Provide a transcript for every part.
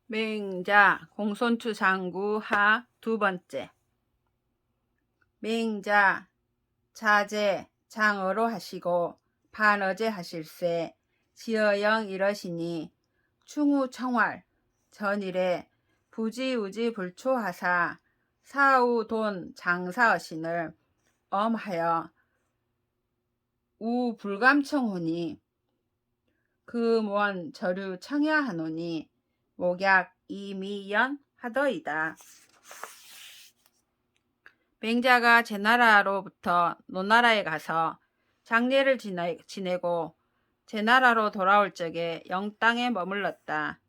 맹자 공손투 장구 하 두 번째. 맹자 자제 장어로 하시고 반어제 하실세 지어영 이러시니 충우청활 전일에 부지우지 불초하사 사우돈 장사어신을 엄하여 우불감청호니 금원 저류 청야하노니 목약 이미연 하더이다. 맹자가 제나라로부터 노나라에 가서 장례를 지내고 제나라로 돌아올 적에 영땅에 머물렀다.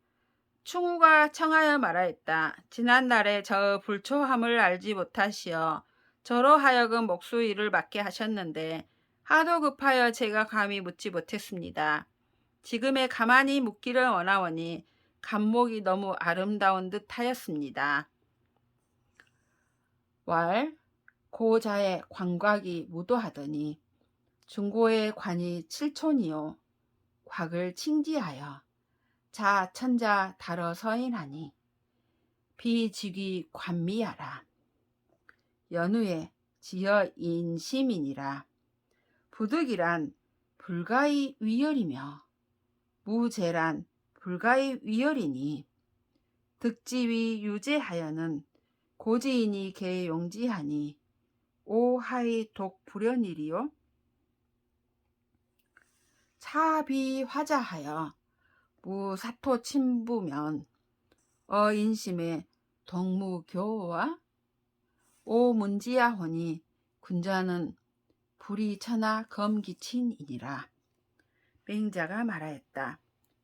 충우가 청하여 말하였다. 지난날에 저 불초함을 알지 못하시어 저로 하여금 목수일을 맡게 하셨는데 하도 급하여 제가 감히 묻지 못했습니다. 지금에 가만히 묻기를 원하오니 감목이 너무 아름다운 듯 하였습니다. 왈 고자의 광곽이 무도하더니 중고의 관이 7촌이요 곽을 칭지하여 자 천자 달어 서인하니 비직위 관미하라. 연후에 지어 인시민이라. 부득이란 불가의 위열이며 무제란 불가의 위열이니 득지위 유제하여는 고지인이 개용지하니 오하이 독불연일이요 차비화자하여 무사토 침부면 어인심의 동무교와 오문지야호니 군자는 불이천하 검기친이니라. 맹자가 말하였다.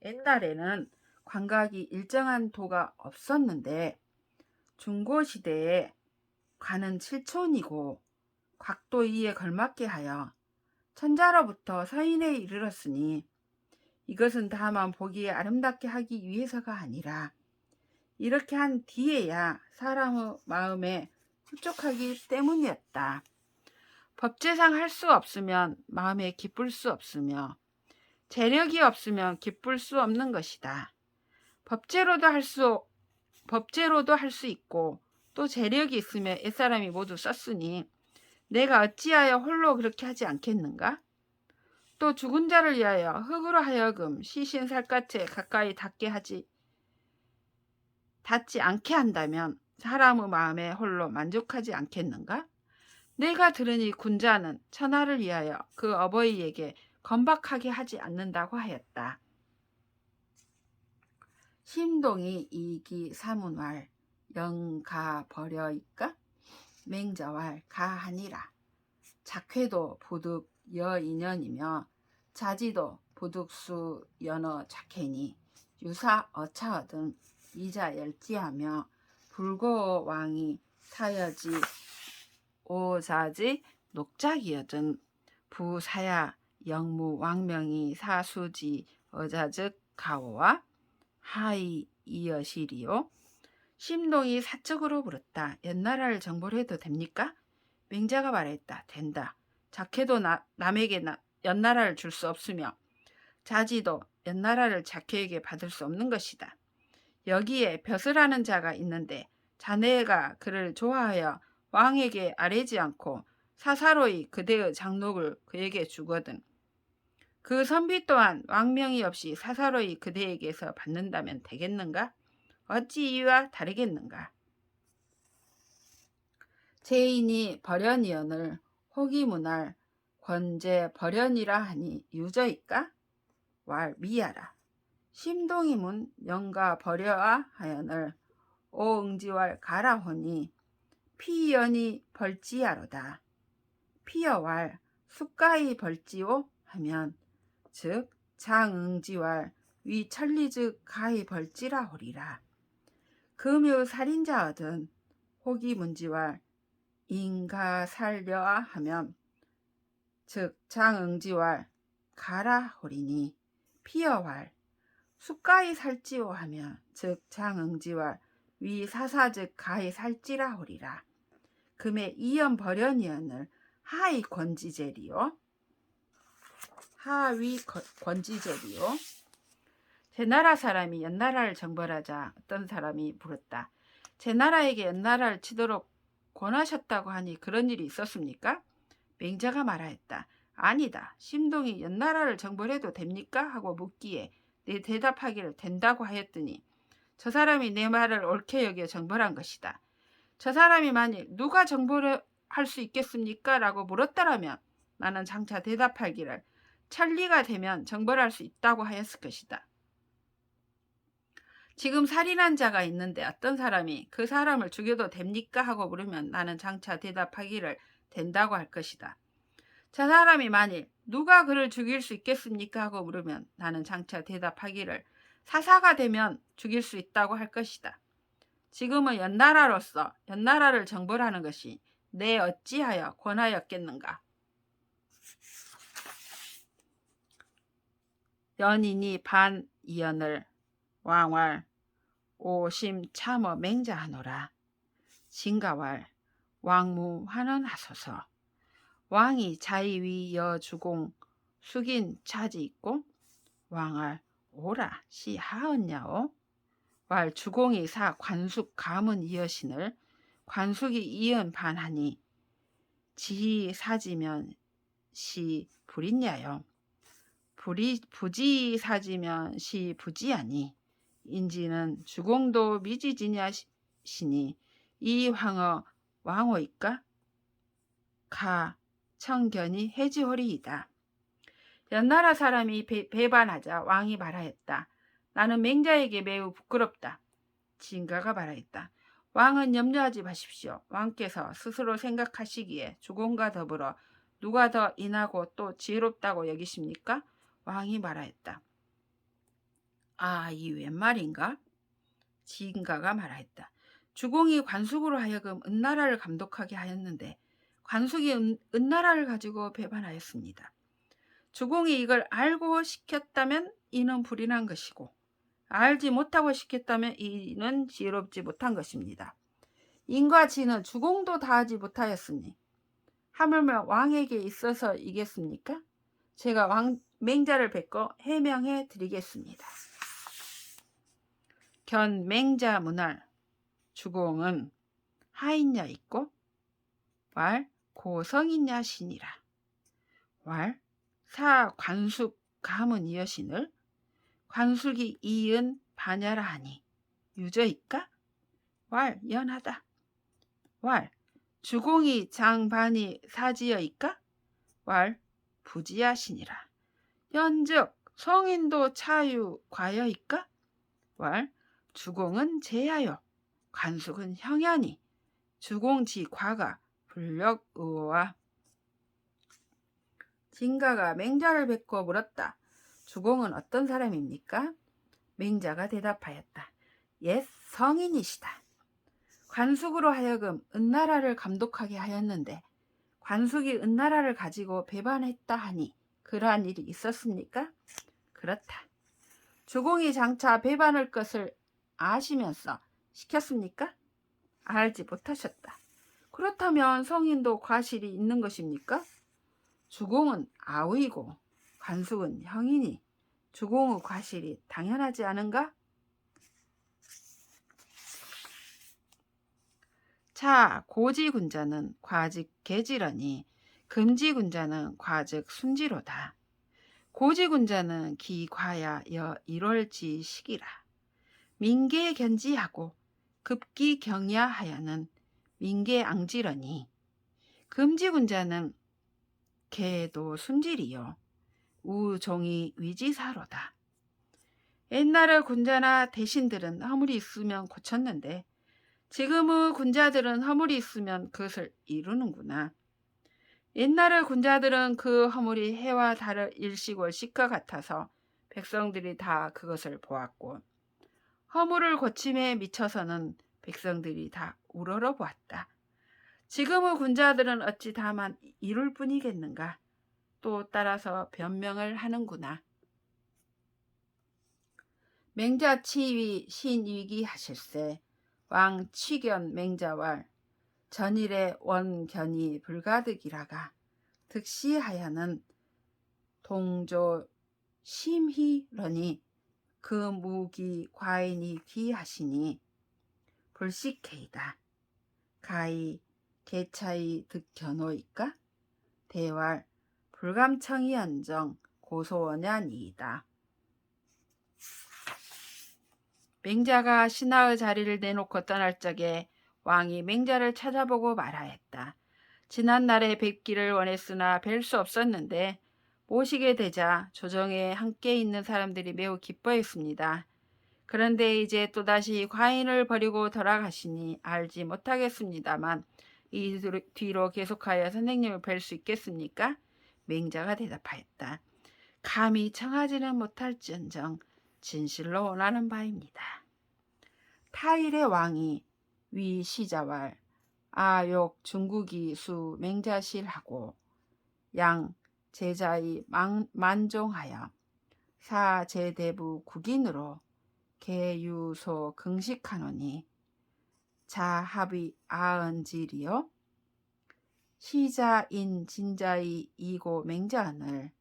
옛날에는 관각이 일정한 도가 없었는데 중고시대에 관은 7촌이고 곽도 2에 걸맞게 하여 천자로부터 서인에 이르렀으니 이것은 다만 보기에 아름답게 하기 위해서가 아니라 이렇게 한 뒤에야 사람의 마음에 흡족하기 때문이었다. 법제상 할 수 없으면 마음에 기쁠 수 없으며 재력이 없으면 기쁠 수 없는 것이다. 법제로도 할 수 있고 또 재력이 있으면 옛사람이 모두 썼으니 내가 어찌하여 홀로 그렇게 하지 않겠는가? 또 죽은 자를 위하여 흙으로 하여금 시신살갗에 가까이 닿지 않게 한다면 사람의 마음에 홀로 만족하지 않겠는가? 내가 들으니 군자는 천하를 위하여 그 어버이에게 건박하게 하지 않는다고 하였다. 심동이 이기 사문왈 영가 버려이까? 맹자왈 가하니라. 작회도 부득 여인연이며 자지도 부득수 연어 작회니 유사 어차어든 이자 열지하며 불고 왕이 사여지 오자지 녹작이여든 부사야 영무 왕명이 사수지 어자즉 가오와 하이 이여시리요. 심동이 사적으로 물었다. 연나라를 정벌해도 됩니까? 맹자가 말했다. 된다. 작해도 남에게 연나라를 줄 수 없으며 자지도 연나라를 작해에게 받을 수 없는 것이다. 여기에 벼슬하는 자가 있는데 자네가 그를 좋아하여 왕에게 아뢰지 않고 사사로이 그대의 장록을 그에게 주거든 그 선비 또한 왕명이 없이 사사로이 그대에게서 받는다면 되겠는가? 어찌 이와 다르겠는가? 제인이 벌연이언을 호기문할 권제 벌연이라 하니 유저일까? 왈 미야라. 심동이문 영가 버려아 하연을 오응지왈 가라호니 피연이 벌지야로다. 피여왈 숫가이 벌지오 하면 즉 장응지왈 위천리즉 가이 벌지라 호리라. 금유 살인자 얻은 호기문지왈 인가 살려아 하면 즉 장응지왈 가라 호리니 피여왈 숫가이 살지오 하면 즉 장응지왈 위사사즉 가이 살지라 호리라. 금의 이연 벌연이언을 하이 권지제리요 하위 권지제리요 제 나라 사람이 연나라를 정벌하자 어떤 사람이 물었다. 제 나라에게 연나라를 치도록 권하셨다고 하니 그런 일이 있었습니까? 맹자가 말하였다. 아니다. 심동이 연나라를 정벌해도 됩니까? 하고 묻기에 내 대답하기를 된다고 하였더니 저 사람이 내 말을 옳게 여겨 정벌한 것이다. 저 사람이 만일 누가 정벌할 수 있겠습니까? 라고 물었더라면 나는 장차 대답하기를 천리가 되면 정벌할 수 있다고 하였을 것이다. 지금 살인한 자가 있는데 어떤 사람이 그 사람을 죽여도 됩니까? 하고 물으면 나는 장차 대답하기를 된다고 할 것이다. 저 사람이 만일 누가 그를 죽일 수 있겠습니까? 하고 물으면 나는 장차 대답하기를 사사가 되면 죽일 수 있다고 할 것이다. 지금은 연나라로서 연나라를 정벌하는 것이 내 어찌하여 권하였겠는가? 연인이 반이연을 왕왈 오심 참어 맹자하노라. 진가왈 왕무 환원하소서. 왕이 자의위 여주공 숙인 차지 있고 왕알 오라 시 하었냐오. 왈 주공이 사 관숙 가문 이여신을 관숙이 이은 반하니 지희 사지면 시 불있냐요. 부지 사지면 시 부지하니 인지는 주공도 미지지냐시니 이 황어 왕호이까? 가 청견이 해지호리이다. 연나라 사람이 배반하자 왕이 말하였다. 나는 맹자에게 매우 부끄럽다. 진가가 말하였다. 왕은 염려하지 마십시오. 왕께서 스스로 생각하시기에 주공과 더불어 누가 더 인하고 또 지혜롭다고 여기십니까? 왕이 말하였다. 아, 이 웬 말인가? 진가가 말하였다. 주공이 관숙으로 하여금 은나라를 감독하게 하였는데 관숙이 은나라를 가지고 배반하였습니다. 주공이 이걸 알고 시켰다면 이는 불인한 것이고 알지 못하고 시켰다면 이는 지혜롭지 못한 것입니다. 인과 지는 주공도 다하지 못하였으니 하물며 왕에게 있어서 이겠습니까? 제가 맹자를 뵙고 해명해 드리겠습니다. 견 맹자 문할 주공은 하인냐 있고 왈 고성이냐 신이라. 왈 사 관숙 가문 이여신을 관숙이 이은 반야라 하니 유저이까? 왈 연하다. 왈 주공이 장반이 사지여이까? 왈 부지야신이라. 연즉 성인도 차유 과여이까? 왈 주공은 제야요 관숙은 형야니 주공지 과가 불력의와. 진가가 맹자를 뵙고 물었다. 주공은 어떤 사람입니까? 맹자가 대답하였다. 옛 성인이시다. 관숙으로 하여금 은나라를 감독하게 하였는데 관숙이 은나라를 가지고 배반했다 하니 그러한 일이 있었습니까? 그렇다. 주공이 장차 배반할 것을 아시면서 시켰습니까? 알지 못하셨다. 그렇다면 성인도 과실이 있는 것입니까? 주공은 아우이고 관숙은 형이니 주공의 과실이 당연하지 않은가? 자, 고지군자는 과즉 개지러니 금지군자는 과즉 순지로다. 고지군자는 기과야 여 1월지 시기라. 민계 견지하고 급기 경야하여는 민계 앙지러니 금지군자는 개도 순질이요 우종이 위지사로다. 옛날의 군자나 대신들은 허물이 있으면 고쳤는데 지금의 군자들은 허물이 있으면 그것을 이루는구나. 옛날의 군자들은 그 허물이 해와 달을 일시골 시과 같아서 백성들이 다 그것을 보았고 허물을 고침에 미쳐서는 백성들이 다 우러러 보았다. 지금의 군자들은 어찌 다만 이룰 뿐이겠는가? 또 따라서 변명을 하는구나. 맹자 치위 신위기 하실세 왕 취견 맹자왈 전일의 원견이 불가득이라가 득시하여는 동조 심희러니 그 무기 과인이 귀하시니 불식해이다. 가히 개차이 득견호이까? 대왈 불감청이 언정 고소원냐니이다. 맹자가 신하의 자리를 내놓고 떠날 적에 왕이 맹자를 찾아보고 말하였다. 지난날에 뵙기를 원했으나 뵐 수 없었는데 모시게 되자 조정에 함께 있는 사람들이 매우 기뻐했습니다. 그런데 이제 또다시 과인을 버리고 돌아가시니 알지 못하겠습니다만 이 뒤로 계속하여 선생님을 뵐 수 있겠습니까? 맹자가 대답하였다. 감히 청하지는 못할지언정 진실로 원하는 바입니다. 타일의 왕이 위 시자왈 아욕 중국이 수 맹자실하고 양 제자의 만종하여 사 제대부 국인으로 개유소 긍식하노니 자합이 아언지리요 시자인 진자의 이고 맹자언을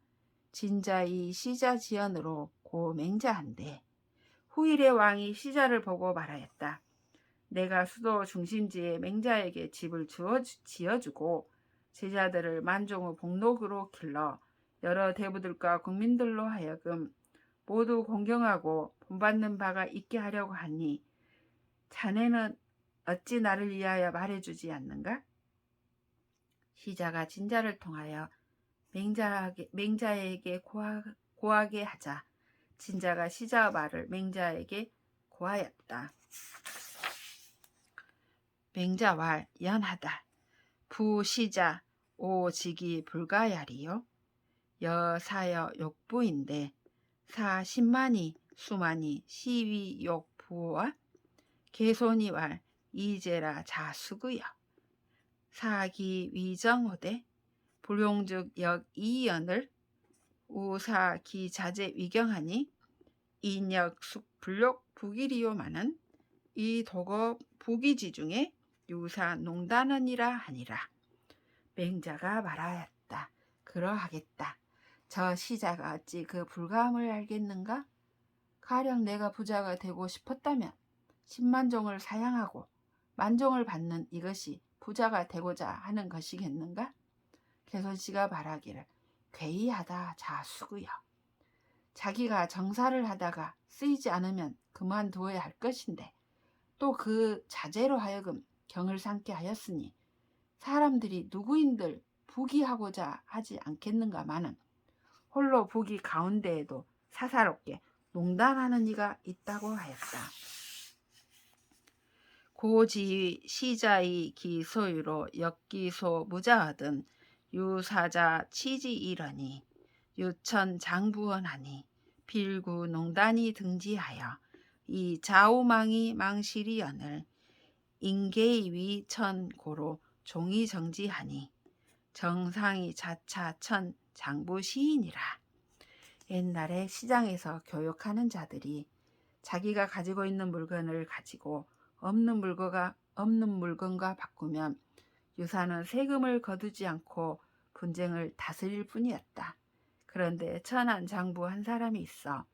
진자의 시자지언으로 고 맹자한데 후일의 왕이 시자를 보고 말하였다. 내가 수도 중심지에 맹자에게 집을 지어주고 제자들을 만종의 복록으로 길러 여러 대부들과 국민들로 하여금 모두 공경하고 본받는 바가 있게 하려고 하니 자네는 어찌 나를 위하여 말해주지 않는가? 시자가 진자를 통하여 맹자에게 고하게 하자 진자가 시자의 말을 맹자에게 고하였다. 맹자왈 연하다. 부시자 오직이 불가야리요. 여사여 욕부인데 사 십만이 수만이 시위 욕부와 개손이왈 이제라 자수구여. 사기 위정호대 불용즉 역이연을 우사 기자재 위경하니 인역숙 불욕 부기리요마는 이 도거 부기지 중에 유사 농단언이라 하니라. 맹자가 말하였다. 그러하겠다. 저 시자가 어찌 그 불감을 알겠는가? 가령 내가 부자가 되고 싶었다면 10만종을 사양하고 만종을 받는 이것이 부자가 되고자 하는 것이겠는가? 개손씨가 말하기를 괴이하다 자수구여. 자기가 정사를 하다가 쓰이지 않으면 그만두어야 할 것인데 또 그 자제로 하여금 경을 삼게 하였으니 사람들이 누구인들 부귀하고자 하지 않겠는가마는 홀로 부귀 가운데에도 사사롭게 농단하는 이가 있다고 하였다. 고지위 시자의 기소유로 역기소 무자하든 유사자 치지이러니 유천 장부원하니 빌구 농단이 등지하여 이 좌우망이 망실이연을 인계위 천고로 종이 정지하니 정상이 자차 천 장부 시인이라. 옛날에 시장에서 교역하는 자들이 자기가 가지고 있는 물건을 가지고 없는 물건과 바꾸면 유사는 세금을 거두지 않고 분쟁을 다스릴 뿐이었다. 그런데 천한 장부 한 사람이 있어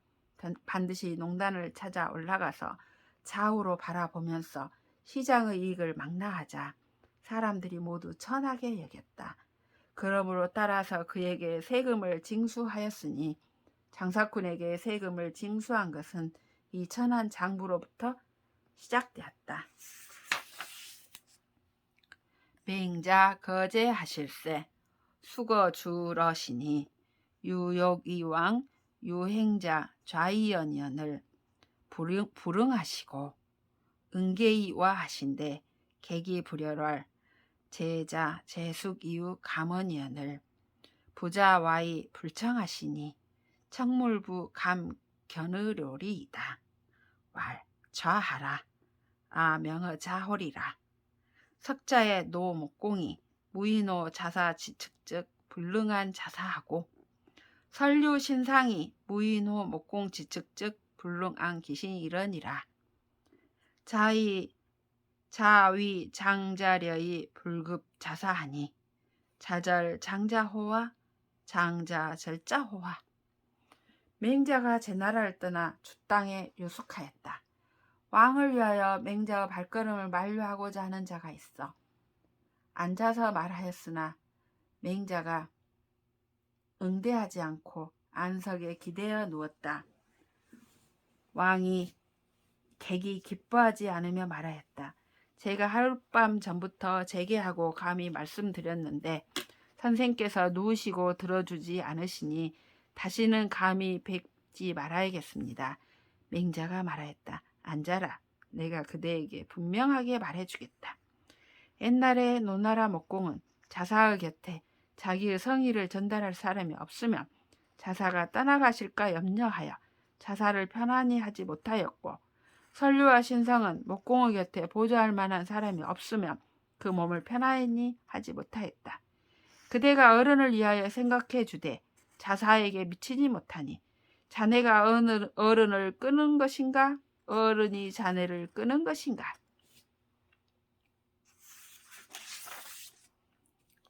반드시 농단을 찾아 올라가서 좌우로 바라보면서 시장의 이익을 망라하자 사람들이 모두 천하게 여겼다. 그러므로 따라서 그에게 세금을 징수하였으니 장사꾼에게 세금을 징수한 것은 이 천한 장부로부터 시작되었다. 맹자 거제하실세 수거주러시니 유욕이왕 유행자 좌이연연을 불응하시고 은계이와 하신데 계기불열할 제자 제숙이유 감언연을 부자와이 불청하시니 청물부 감 견의료리이다. 왈 좌하라 아명의 자홀이라. 석자의 노목공이 무인호 자사 지측즉 불능한 자사하고 설류 신상이 무인호 목공 지측즉 불능한 기신이 이러니라. 자위 장자려의 불급 자사하니 자절 장자호와 장자 절자호와 맹자가 제나라를 떠나 주 땅에 유숙하였다. 왕을 위하여 맹자의 발걸음을 만류하고자 하는 자가 있어 앉아서 말하였으나 맹자가 응대하지 않고 안석에 기대어 누웠다. 왕이 객이 기뻐하지 않으며 말하였다. 제가 하룻밤 전부터 재개하고 감히 말씀드렸는데 선생께서 누우시고 들어주지 않으시니 다시는 감히 뵙지 말아야겠습니다. 맹자가 말하였다. 앉아라. 내가 그대에게 분명하게 말해주겠다. 옛날에 노나라 목공은 자사의 곁에 자기의 성의를 전달할 사람이 없으면 자사가 떠나가실까 염려하여 자사를 편안히 하지 못하였고, 선류와 신성은 목공의 곁에 보조할 만한 사람이 없으면 그 몸을 편안히 하지 못하였다. 그대가 어른을 위하여 생각해 주되 자사에게 미치지 못하니 자네가 어른을 끄는 것인가? 어른이 자네를 끄는 것인가?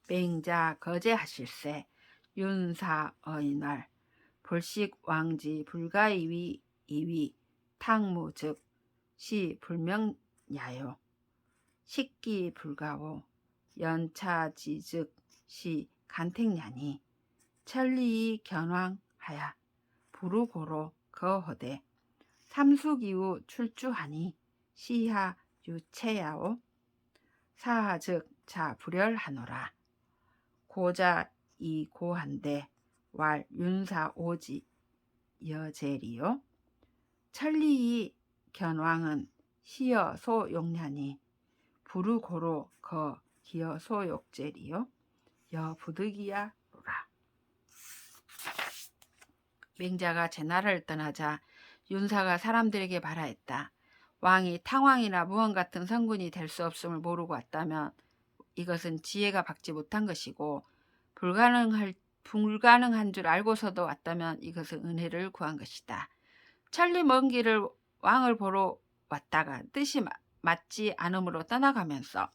맹자 거제하실세 윤사 어인월 불식 왕지 불가이위 이위 탕무 즉 시 불명야요 식기 불가오 연차지 즉 시 간택냐니 천리이 견왕하야 부르고로 거허대 삼수기후 출주하니 시하 유체야오 사하 즉 자 불열하노라 고자 이 고한데 왈 윤사 오지 여제리요 천리이 견왕은 시여 소용냐니 부르고로 거 기여 소욕제리요 여 부득이야 로라. 맹자가 제나라를 떠나자 윤사가 사람들에게 말하였다. 왕이 탕왕이나 무왕 같은 성군이 될 수 없음을 모르고 왔다면 이것은 지혜가 받지 못한 것이고 불가능한 줄 알고서도 왔다면 이것은 은혜를 구한 것이다. 천리 먼 길을 왕을 보러 왔다가 뜻이 맞지 않으므로 떠나가면서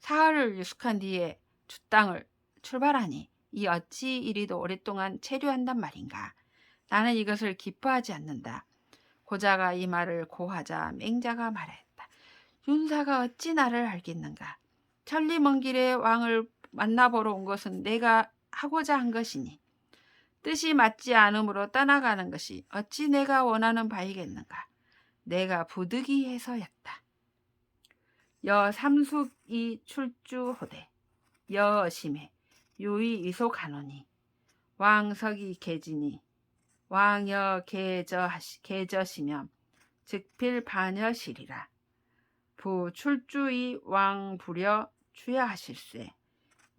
사흘을 유숙한 뒤에 주 땅을 출발하니 이 어찌 이리도 오랫동안 체류한단 말인가. 나는 이것을 기뻐하지 않는다. 고자가 이 말을 고하자 맹자가 말했다. 윤사가 어찌 나를 알겠는가. 천리 먼 길에 왕을 만나보러 온 것은 내가 하고자 한 것이니 뜻이 맞지 않으므로 떠나가는 것이 어찌 내가 원하는 바이겠는가. 내가 부득이해서였다. 여 삼숙이 출주호대 여심해 유의 위속하노니 왕석이 계지니 왕여 계저시면 즉필 반여시리라. 부 출주의 왕부려 추야하실세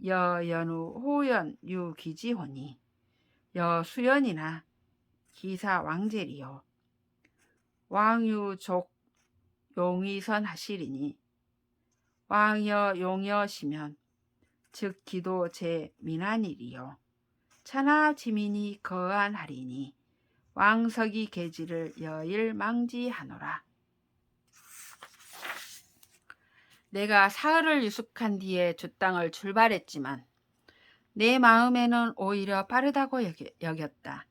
여연우 호연 유기지호니 여수연이나 기사 왕제리요 왕유족 용의선 하시리니 왕여 용여시면 즉 기도 제 민한이리요 천하 지민이 거안하리니 왕석이 계지를 여일 망지하노라. 내가 사흘을 유숙한 뒤에 주 땅을 출발했지만 내 마음에는 오히려 빠르다고 여겼다.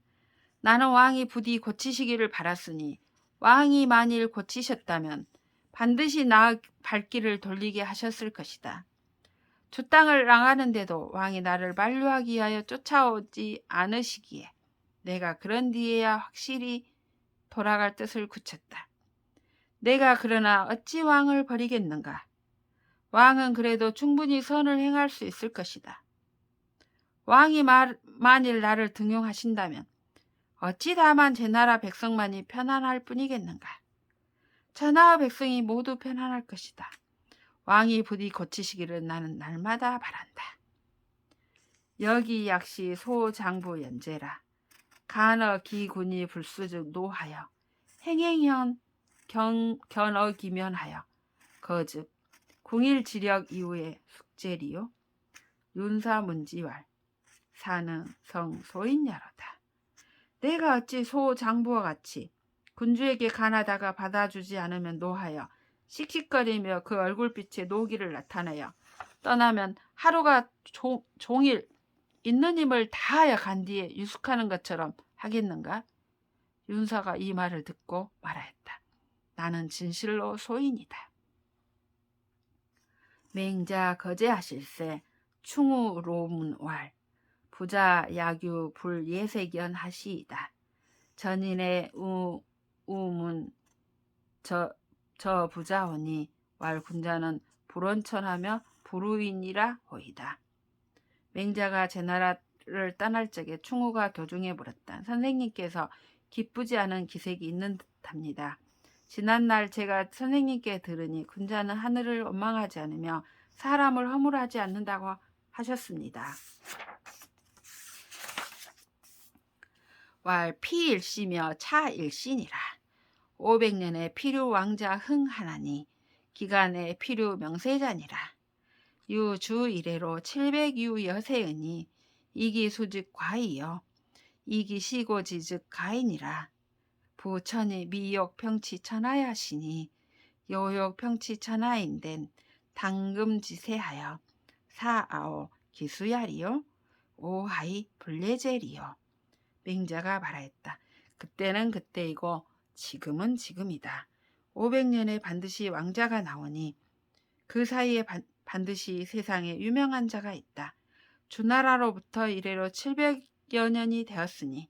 나는 왕이 부디 고치시기를 바랐으니 왕이 만일 고치셨다면 반드시 나 발길을 돌리게 하셨을 것이다. 주 땅을 나가는데도 왕이 나를 만류하기 위하여 쫓아오지 않으시기에 내가 그런 뒤에야 확실히 돌아갈 뜻을 굳혔다. 내가 그러나 어찌 왕을 버리겠는가. 왕은 그래도 충분히 선을 행할 수 있을 것이다. 왕이 만일 나를 등용하신다면 어찌 다만 제 나라 백성만이 편안할 뿐이겠는가. 천하의 백성이 모두 편안할 것이다. 왕이 부디 고치시기를 나는 날마다 바란다. 여기 약시 소장부 연제라. 간어 기군이 불수즉 노하여 행행현 견어기면하여 거즉 궁일지력 이후에 숙제리요 윤사문지왈 사는 성소인야로다. 내가 어찌 소장부와 같이 군주에게 간하다가 받아주지 않으면 노하여 씩씩거리며 그 얼굴빛에 노기를 나타내어 떠나면 하루가 종일 있는 힘을 다하여 간 뒤에 유숙하는 것처럼 하겠는가? 윤서가 이 말을 듣고 말하였다. 나는 진실로 소인이다. 맹자 거제하실세 충우로문왈 부자 야규 불예세견 하시이다. 전인의 우문 저 부자오니 왈 군자는 불원천하며 불우인이라 호이다. 맹자가 제나라를 떠날 적에 충우가 교중에 물었다. 선생님께서 기쁘지 않은 기색이 있는 듯합니다. 지난날 제가 선생님께 들으니 군자는 하늘을 원망하지 않으며 사람을 허물하지 않는다고 하셨습니다. 왈 피일시며 차일신이라. 500년의 필요 왕자 흥하나니 기간의 필요 명세자니라. 유주 이래로 700유 여세으니 이기 수직 과이여 이기 시고지즉 가인이라. 부천이 미욕 평치 천하야시니 요욕 평치 천하인된 당금지세하여 사아오 기수야리요 오하이 불례제리요. 맹자가 말하였다. 그때는 그때이고 지금은 지금이다. 500년에 반드시 왕자가 나오니 그 사이에 반드시 세상에 유명한 자가 있다. 주나라로부터 이래로 700여 년이 되었으니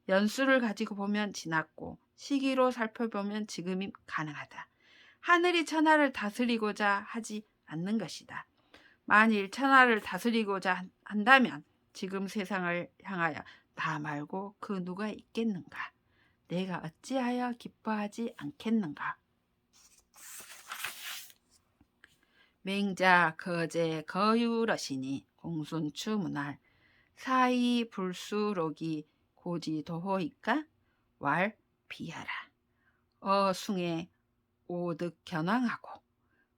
연수를 가지고 보면 지났고 시기로 살펴보면 지금이 가능하다. 하늘이 천하를 다스리고자 하지 않는 것이다. 만일 천하를 다스리고자 한다면 지금 세상을 향하여 나 말고 그 누가 있겠는가? 내가 어찌하여 기뻐하지 않겠는가? 맹자 거제 거유러시니 공순추문할 사이 불수록이 고지도호이까 왈 비하라. 어숭에 오득 견왕하고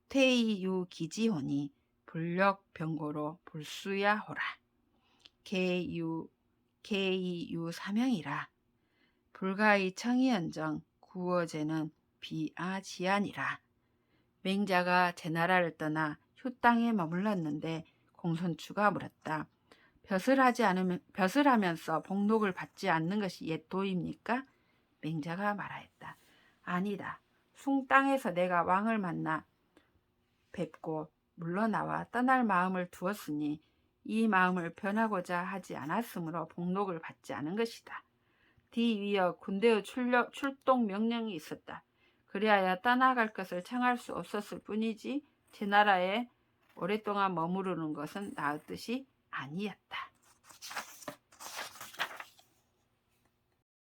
퇴이유 기지호니 불력 병고로 불수야호라. 개이유 사명이라. 불가의 청이연정 구어제는 비아지안이라. 맹자가 제나라를 떠나 효 땅에 머물렀는데 공손추가 물었다. 벼슬 하면서 복록을 받지 않는 것이 옛 도입니까? 맹자가 말하였다. 아니다. 숭 땅에서 내가 왕을 만나 뵙고 물러나와 떠날 마음을 두었으니 이 마음을 변하고자 하지 않았으므로 복록을 받지 않은 것이다. 뒤이어 군대의 출동 명령이 있었다. 그리하여 떠나갈 것을 청할 수 없었을 뿐이지 제 나라에 오랫동안 머무르는 것은 나의 뜻이 아니었다.